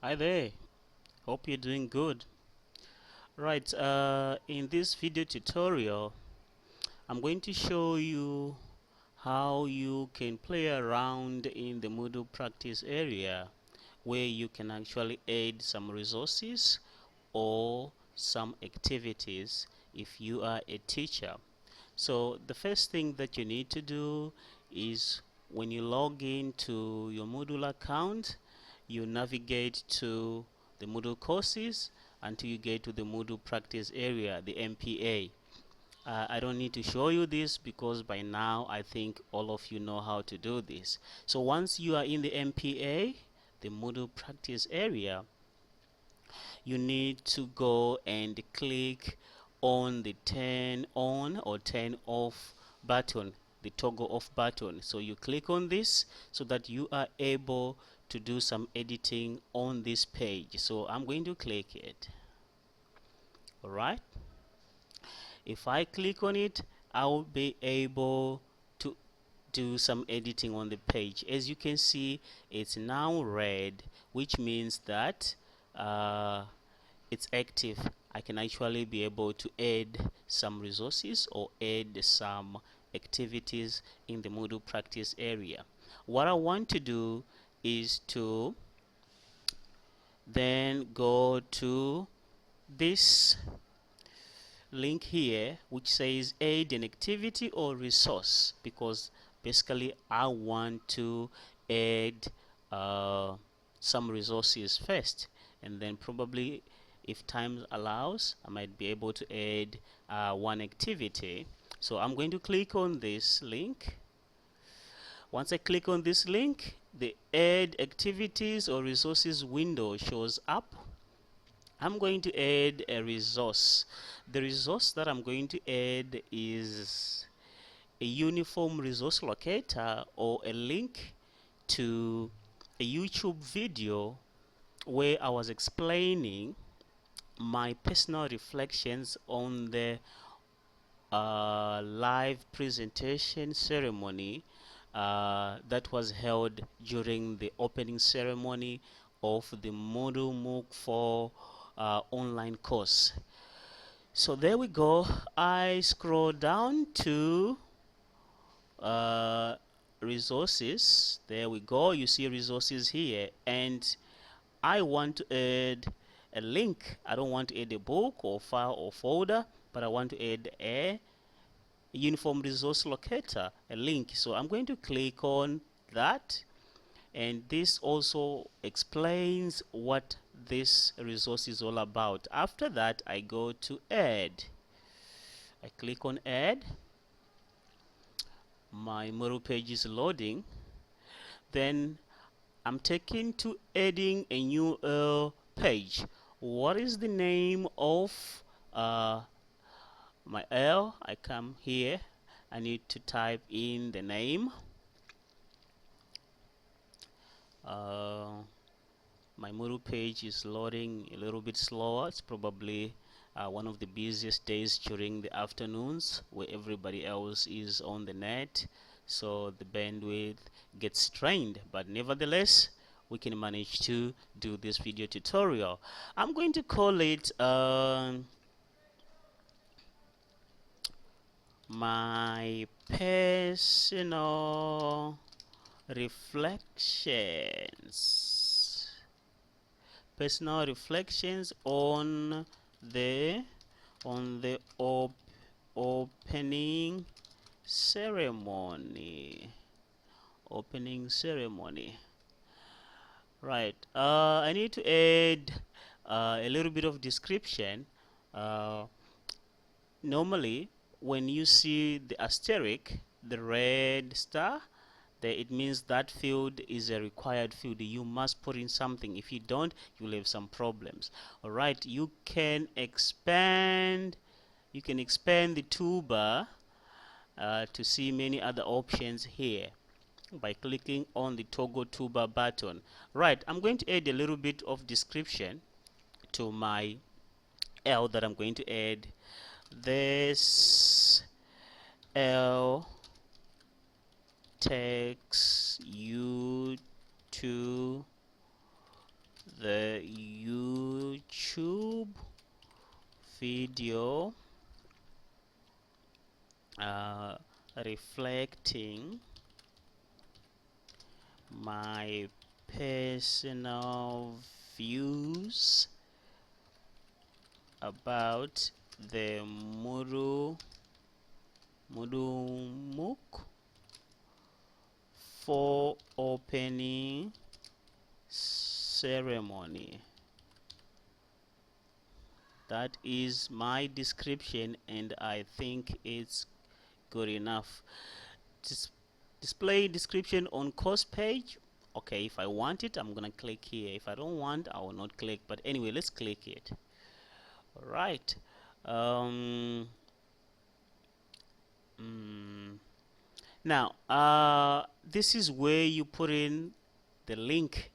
Hi there, hope you're doing good. Right, in this video tutorial, I'm going to show you how you can play around in the Moodle practice area where you can actually add some resources or some activities if you are a teacher. So the first thing that you need to do is when you log into your Moodle account, you navigate to the Moodle courses until you get to the Moodle practice area, the MPA. I don't need to show you this because by now I think all of you know how to do this. So once you are in the MPA, the Moodle practice area, you need to go and click on the turn on or turn off button, the toggle off button. So you click on this so that you are able to do some editing on this page. So I'm going to click it. Alright, if I click on it, I will be able to do some editing on the page. As you can see, it's now red, which means that it's active. I can actually be able to add some resources or add some activities in the Moodle practice area. What I want to do is to then go to this link here which says add an activity or resource, because basically I want to add some resources first, and then probably if time allows I might be able to add one activity. So I'm going to click on this link. Once I click on this link, the add activities or resources window shows up. I'm going to add a resource. The resource that I'm going to add is a uniform resource locator or a link to a YouTube video where I was explaining my personal reflections on the live presentation ceremony that was held during the opening ceremony of the Moodle MOOC 4 online course. So there we go. I scroll down to resources. There we go. You see resources here, and I want to add a link. I don't want to add a book or file or folder, but I want to add a uniform resource locator, a link. So I'm going to click on that, and this also explains what this resource is all about. After that, I go to add. I click on add. My Moodle page is loading. Then I'm taken to adding a new page. What is the name of my L? I come here. I need to type in the name. My Moodle page is loading a little bit slower. It's probably one of the busiest days during the afternoons where everybody else is on the net, so the bandwidth gets strained, but nevertheless we can manage to do this video tutorial. I'm going to call it my personal reflections on the opening ceremony. Right, I need to add a little bit of description. Normally when you see the asterisk, the red star there, it means that field is a required field. You must put in something. If you don't, you'll have some problems. All right, you can expand the toolbar to see many other options here by clicking on the toggle toolbar button. Right, I'm going to add a little bit of description to my L that I'm going to add. This L takes you to the YouTube video reflecting my personal views about the Moodle MOOC for opening ceremony. That is my description, and I think it's good enough. Display description on course page. Okay, if I want it, I'm gonna click here. If I don't want, I will not click. But anyway, let's click it. All right. Now, this is where you put in the link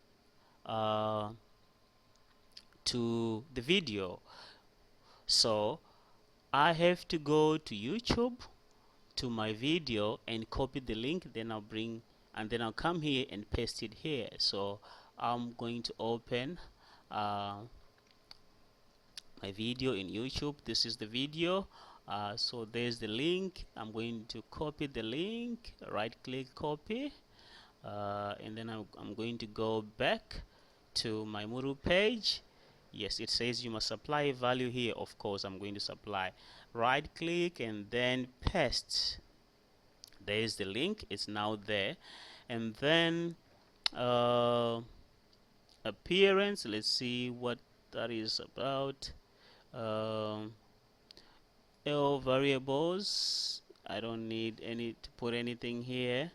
to the video. So I have to go to YouTube to my video and copy the link, then I'll come here and paste it here. So I'm going to open my video in YouTube. This is the video. So there's the link. I'm going to copy the link, right click, copy, and then I'm going to go back to my Moodle page. Yes, it says you must supply a value here. Of course, I'm going to supply. Right click and then paste. There's the link. It's now there. And then appearance. Let's see what that is about. L variables. I don't need any to put anything here.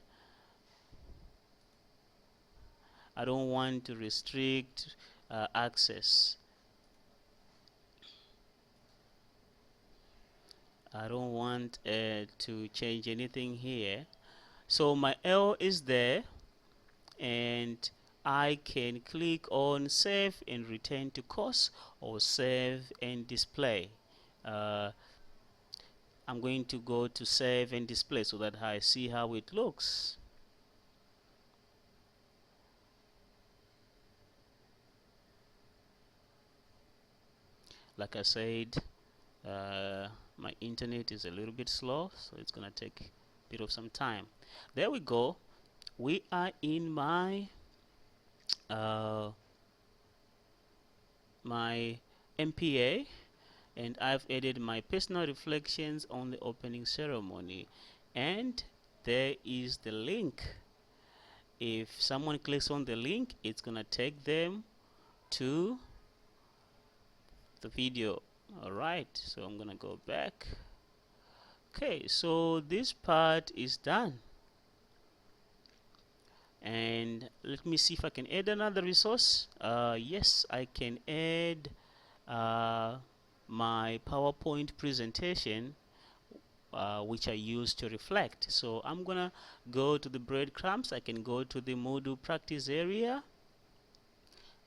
I don't want to restrict access. I don't want to change anything here. So my L is there, and I can click on save and return to course, or save and display. I'm going to go to save and display so that I see how it looks. Like I said, my internet is a little bit slow, so it's gonna take a bit of some time. There we go. We are in my my MPA, and I've added my personal reflections on the opening ceremony, and there is the link. If someone clicks on the link, it's gonna take them to the video. Alright, so I'm gonna go back. Okay, so this part is done, and let me see if I can add another resource. Yes, I can add my PowerPoint presentation, which I use to reflect. So I'm gonna go to the breadcrumbs. I can go to the Moodle practice area.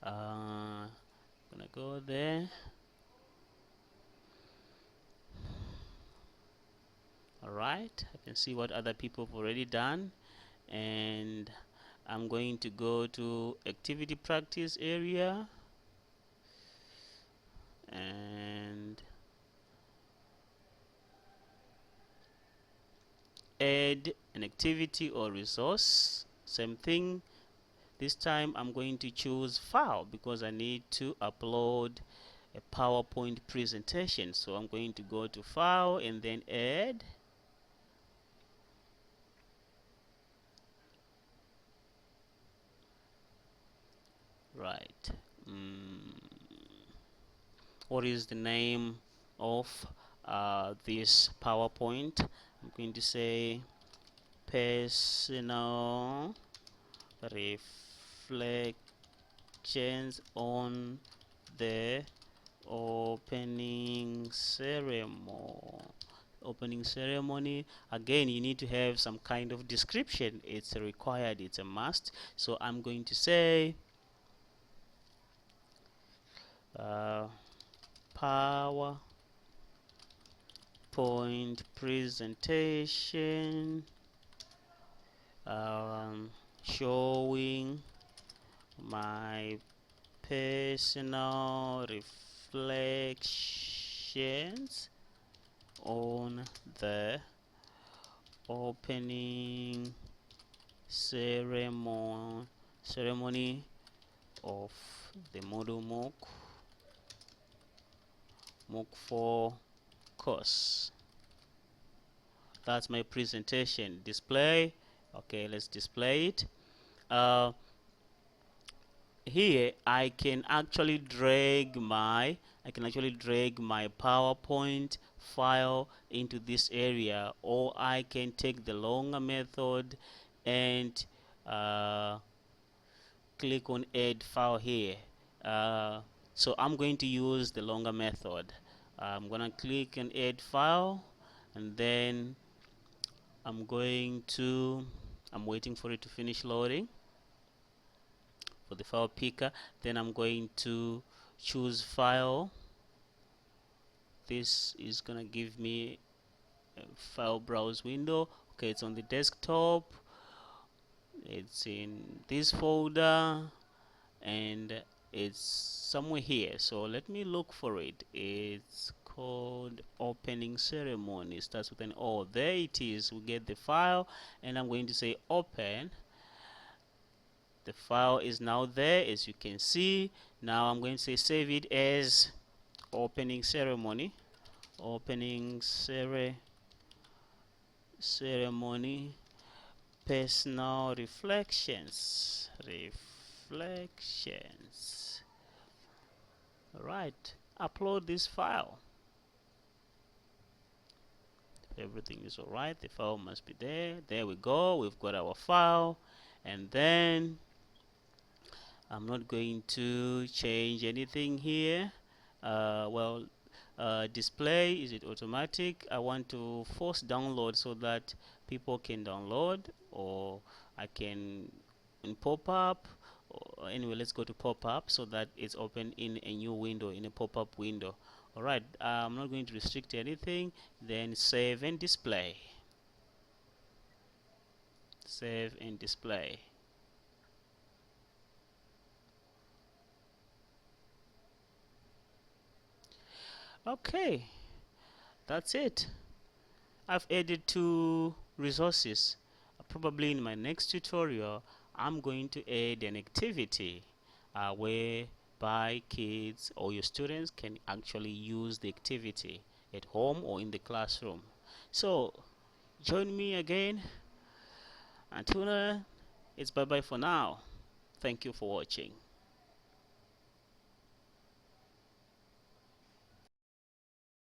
Gonna go there. Alright, I can see what other people have already done, and I'm going to go to activity practice area and add an activity or resource. Same thing. This time I'm going to choose file because I need to upload a PowerPoint presentation. So I'm going to go to file and then add. Right. What is the name of this PowerPoint? I'm going to say personal reflections on the opening ceremony. Again, you need to have some kind of description. It's required, it's a must. So I'm going to say PowerPoint presentation showing my personal reflections on the opening ceremony of the Moodle MOOC 4 course. That's my presentation. Display. Okay, let's display it. Here I can actually drag my PowerPoint file into this area, or I can take the longer method and click on add file here. So I'm going to use the longer method. I'm gonna click on add file, and then I'm waiting for it to finish loading for the file picker. Then I'm going to choose file. This is gonna give me a file browse window. Okay, it's on the desktop, it's in this folder, and it's somewhere here. So let me look for it. It's called opening ceremony. It starts with an O. There it is. We get the file, and I'm going to say open. The file is now there, as you can see. Now I'm going to say save it as opening ceremony. Opening ceremony personal reflections. Alright, upload this file. If everything is alright, the file must be there. There we go, we've got our file. And then I'm not going to change anything here. Display, is it automatic? I want to force download so that people can download, or I can in pop-up. Anyway, let's go to pop-up so that it's open in a new window, in a pop-up window. Alright, I'm not going to restrict anything. Then save and display. Save and display. Okay, that's it. I've added 2 resources. Probably in my next tutorial, I'm going to add an activity whereby kids or your students can actually use the activity at home or in the classroom. So join me again. Until then, it's bye-bye for now. Thank you for watching.